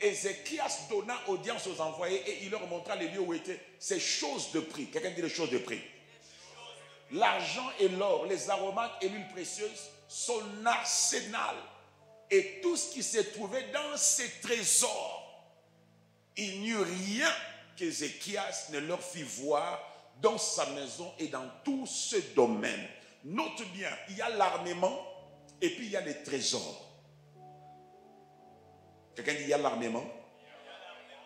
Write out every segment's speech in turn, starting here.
Ézéchias donna audience aux envoyés et il leur montra les lieux où étaient ces choses de prix. Quelqu'un dit les choses de prix. L'argent et l'or, les aromates et l'huile précieuse, son arsenal et tout ce qui se trouvait dans ses trésors. Il n'y eut rien qu'Ézéchias ne leur fit voir dans sa maison et dans tout ce domaine. Note bien, il y a l'armement et puis il y a les trésors. Quelqu'un dit il y a l'armement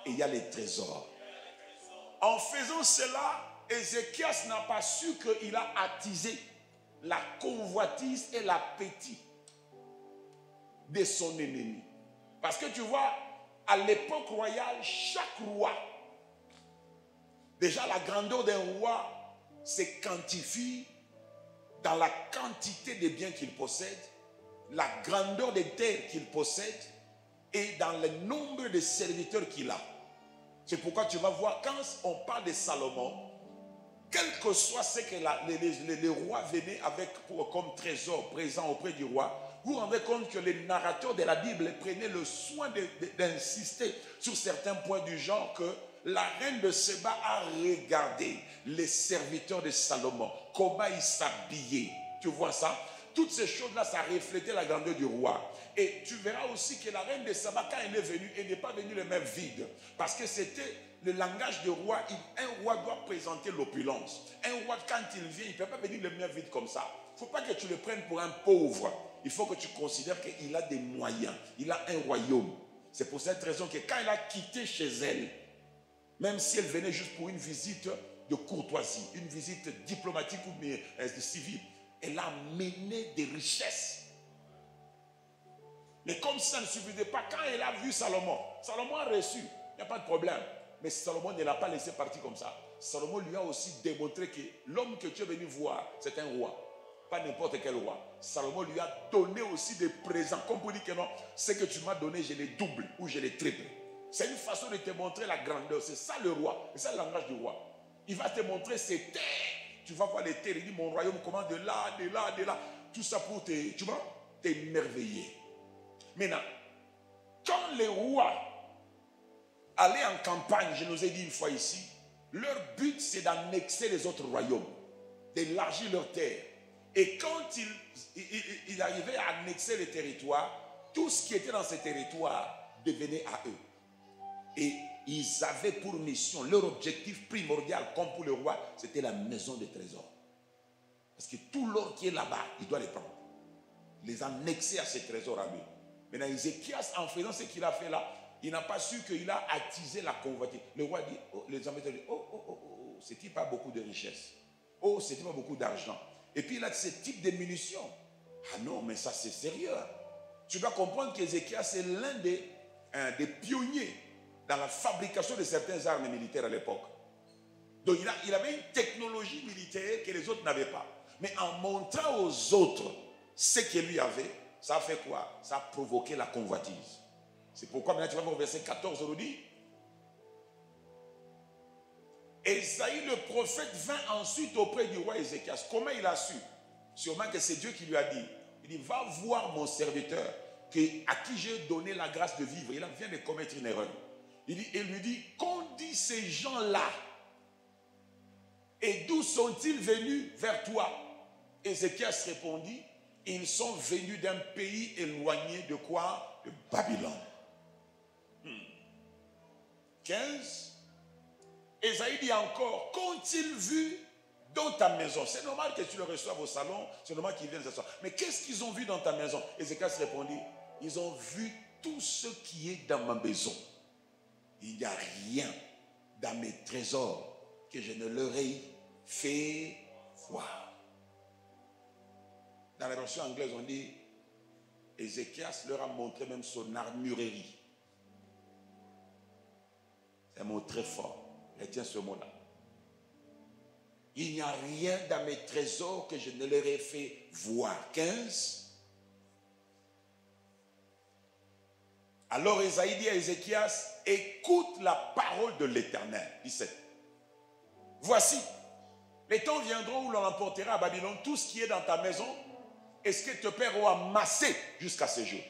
et il y a les trésors. En faisant cela, Ézéchias n'a pas su qu'il a attisé la convoitise et l'appétit de son ennemi. Parce que tu vois, à l'époque royale, chaque roi, déjà la grandeur d'un roi se quantifie dans la quantité des biens qu'il possède, la grandeur des terres qu'il possède et dans le nombre de serviteurs qu'il a. C'est pourquoi tu vas voir, quand on parle de Salomon, quel que soit ce que les rois venaient avec comme trésor présent auprès du roi, vous vous rendez compte que les narrateurs de la Bible prenaient le soin d'insister sur certains points du genre que la reine de Séba a regardé les serviteurs de Salomon, comment ils s'habillaient. Tu vois ça? Toutes ces choses-là, ça reflétait la grandeur du roi. Et tu verras aussi que la reine de Saba, quand elle est venue, elle n'est pas venue les mains vides. Parce que c'était le langage du roi. Un roi doit présenter l'opulence. Un roi, quand il vient, il ne peut pas venir les mains vides comme ça. Il ne faut pas que tu le prennes pour un pauvre. Il faut que tu considères qu'il a des moyens. Il a un royaume. C'est pour cette raison que quand elle a quitté chez elle, même si elle venait juste pour une visite de courtoisie, une visite diplomatique ou civile, elle a mené des richesses. Mais comme ça ne suffisait pas, quand elle a vu Salomon, Salomon a reçu, il n'y a pas de problème. Mais Salomon ne l'a pas laissé partir comme ça. Salomon lui a aussi démontré que l'homme que tu es venu voir, c'est un roi. Pas n'importe quel roi. Salomon lui a donné aussi des présents. Comme pour dire que non, ce que tu m'as donné, je les double ou je les triple. C'est une façon de te montrer la grandeur. C'est ça le roi. C'est ça le langage du roi. Il va te montrer ses terres. Tu vas voir les terres. Il dit mon royaume comment de là, de là, de là. Tout ça pour t'émerveiller. Maintenant, quand les rois allaient en campagne, je nous ai dit une fois ici, leur but c'est d'annexer les autres royaumes, d'élargir leurs terres. Et quand ils arrivaient à annexer les territoires, tout ce qui était dans ces territoires devenait à eux. Et ils avaient pour mission, leur objectif primordial, comme pour le roi, c'était la maison des trésors. Parce que tout l'or qui est là-bas, il doit les prendre. Les annexer à ces trésors à lui. Maintenant, Ézéchias, en faisant ce qu'il a fait là, il n'a pas su qu'il a attisé la convoitise. Le roi dit, les ambassadeurs disent, c'est-il pas beaucoup de richesses? Oh, c'est-il pas beaucoup d'argent? Et puis il a ce type de munitions. Ah non, mais ça c'est sérieux. Tu dois comprendre qu'Ézéchias c'est l'un des pionniers dans la fabrication de certaines armes militaires à l'époque. Donc il avait une technologie militaire que les autres n'avaient pas. Mais en montrant aux autres ce qu'il lui avait, ça a fait quoi? Ça a provoqué la convoitise. C'est pourquoi maintenant tu vas voir au verset 14, on nous dit, Esaïe le prophète vint ensuite auprès du roi Ézéchias. Comment il a su? Sûrement que c'est Dieu qui lui a dit. Il dit, va voir mon serviteur à qui j'ai donné la grâce de vivre. Il vient de commettre une erreur. Il lui dit, qu'ont dit ces gens-là? Et d'où sont-ils venus vers toi? Ézéchias répondit, ils sont venus d'un pays éloigné de quoi? De Babylone. 15. Esaïe dit encore, qu'ont-ils vu dans ta maison? C'est normal que tu le reçoives au salon, c'est normal qu'ils viennent s'asseoir. Mais qu'est-ce qu'ils ont vu dans ta maison? Ézéchias répondit, ils ont vu tout ce qui est dans ma maison. Il n'y a rien dans mes trésors que je ne leur ai fait voir. Dans la version anglaise, on dit, Ézéchias leur a montré même son armurerie. C'est un mot très fort. Retiens ce mot-là. Il n'y a rien dans mes trésors que je ne leur ai fait voir. 15. Alors Esaïe dit à Ézéchias, écoute la parole de l'Éternel. 17. Voici, les temps viendront où l'on emportera à Babylone tout ce qui est dans ta maison et ce que ton père aura amassé jusqu'à ce jour.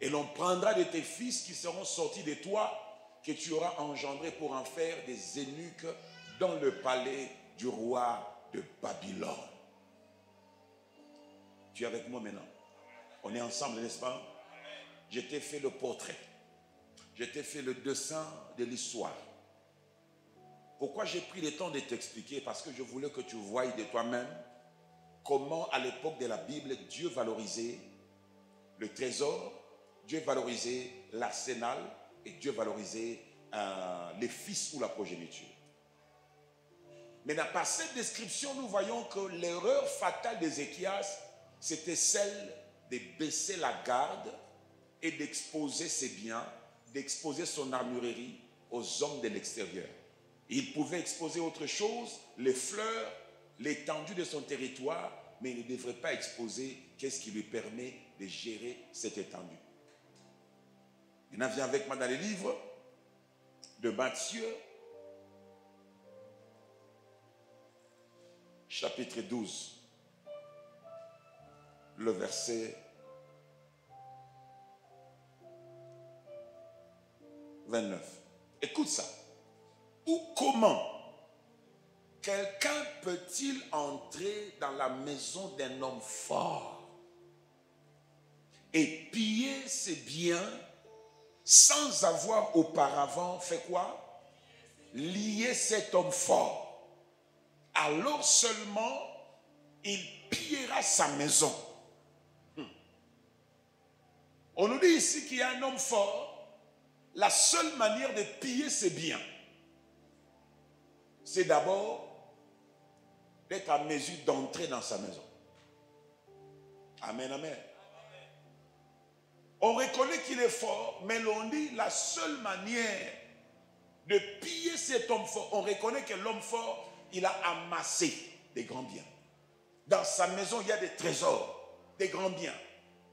Et l'on prendra de tes fils qui seront sortis de toi, que tu auras engendrés pour en faire des eunuques dans le palais du roi de Babylone. Tu es avec moi maintenant? On est ensemble, n'est-ce pas? Je t'ai fait le portrait. Je t'ai fait le dessin de l'histoire. Pourquoi j'ai pris le temps de t'expliquer? Parce que je voulais que tu voies de toi-même comment, à l'époque de la Bible, Dieu valorisait le trésor, Dieu valorisait l'arsenal et Dieu valorisait les fils ou la progéniture. Mais par cette description, nous voyons que l'erreur fatale d'Ézéchias, c'était celle de baisser la garde et d'exposer ses biens, d'exposer son armurerie aux hommes de l'extérieur. Il pouvait exposer autre chose, les fleurs, l'étendue de son territoire, mais il ne devrait pas exposer qu'est-ce qui lui permet de gérer cette étendue. Maintenant, viens avec moi dans les livres de Matthieu, chapitre 12, le verset 29. Écoute ça. Ou comment quelqu'un peut-il entrer dans la maison d'un homme fort et piller ses biens sans avoir auparavant fait quoi? Lié cet homme fort. Alors seulement il pillera sa maison. On nous dit ici qu'il y a un homme fort. La seule manière de piller ses biens, c'est d'abord d'être à mesure d'entrer dans sa maison. Amen, amen. On reconnaît qu'il est fort, mais l'on dit la seule manière de piller cet homme fort, on reconnaît que l'homme fort, il a amassé des grands biens. Dans sa maison, il y a des trésors, des grands biens.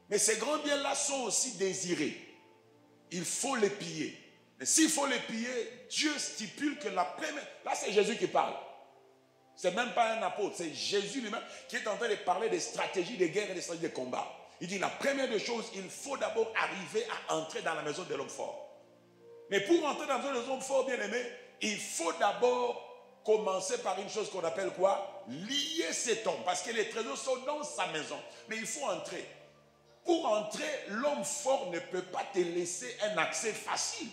Mais ces grands biens-là sont aussi désirés. Il faut les piller. Mais s'il faut les piller, Dieu stipule que la première... Là, c'est Jésus qui parle. Ce n'est même pas un apôtre, c'est Jésus lui-même qui est en train de parler des stratégies de guerre et des stratégies de combat. Il dit la première des choses, il faut d'abord arriver à entrer dans la maison de l'homme fort. Mais pour entrer dans la maison de l'homme fort, bien aimé, il faut d'abord commencer par une chose qu'on appelle quoi? Lier cet homme. Parce que les trésors sont dans sa maison. Mais il faut entrer. Pour entrer, l'homme fort ne peut pas te laisser un accès facile.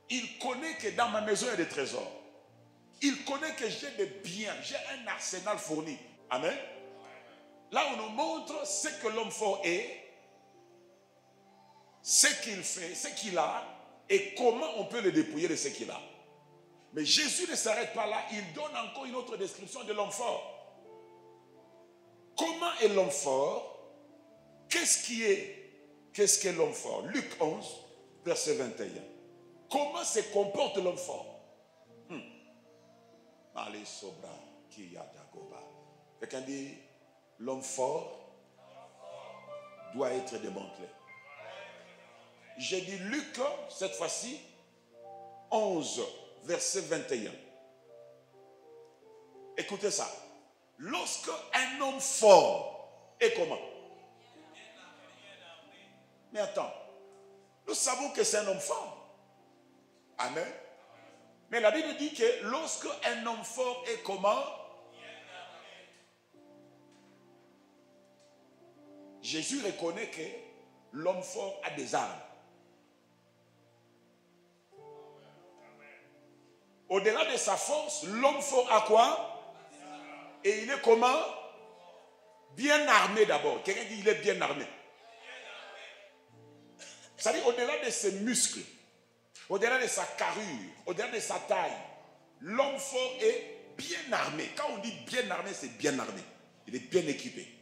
Il connaît que dans ma maison, il y a des trésors. Il connaît que j'ai des biens, j'ai un arsenal fourni. Amen. Là, on nous montre ce que l'homme fort est, ce qu'il fait, ce qu'il a, et comment on peut le dépouiller de ce qu'il a. Mais Jésus ne s'arrête pas là, il donne encore une autre description de l'homme fort. Comment est l'homme fort? Qu'est-ce qu'est l'homme fort? Luc 11, verset 21. Comment se comporte l'homme fort? Quelqu'un dit, l'homme fort doit être démantelé. J'ai dit Luc, cette fois-ci, 11, verset 21. Écoutez ça. Lorsque un homme fort est comment? Mais attends, nous savons que c'est un homme fort. Amen. Mais la Bible dit que lorsque un homme fort est comment? Jésus reconnaît que l'homme fort a des armes. Au-delà de sa force, l'homme fort a quoi? Et il est comment? Bien armé d'abord. Quelqu'un dit il est bien armé. C'est-à-dire au-delà de ses muscles, au-delà de sa carrure, au-delà de sa taille, l'homme fort est bien armé. Quand on dit bien armé, c'est bien armé. Il est bien équipé.